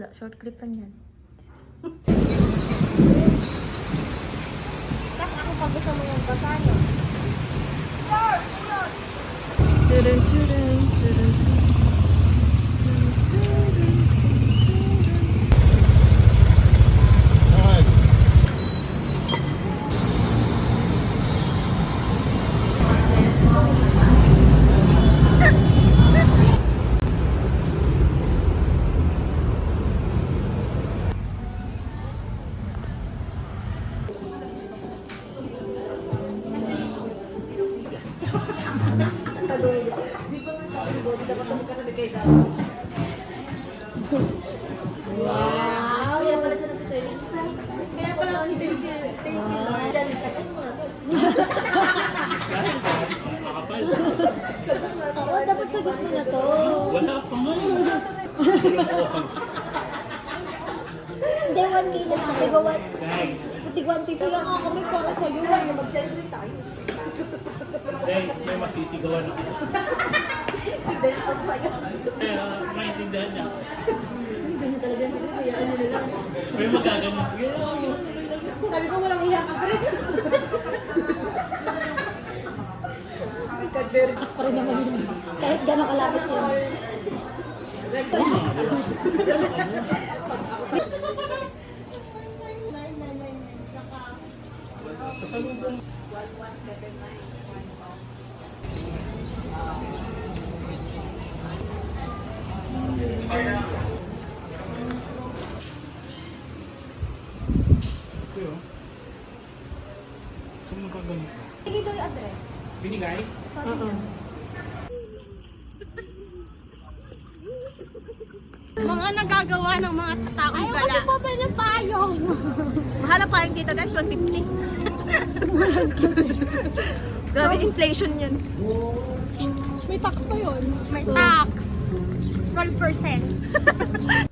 Short clip lang yan. Tapos ako pag gusto mo yung basano. Churun, churun, churun. Wow! Kaya pala siya nag-training. Kaya pala ako hindi thank you Lord. Dahil sakit mo na to. Sagot mo na to. Oo, dapat sagot mo na to. Wala pa nga. Hindi, 1K na sa akin. Guys, Buti 150 lang ako kami para sa'yo. Kaya mag-celebrate tayo. guys, may masisigawan ako. Then, out sa'yo. Kaya maintindihan niya. Hindi niya talaga yung sakit. Kaya ano nila. May magaganap. Sabi ko walang iyak ka rin. Mas pa rin naman yun. Kahit gano'ng kalapit yun. Pasalubong. Pero, saan magkaganap ko? Tingin daw yung address. Binigay? Mga nagagawa ng mga taong Ayaw kasi po ba ng payong? Mahal ang payong dito guys, 150. Grabe, inflation yan. May tax pa yun. May tax. 12%.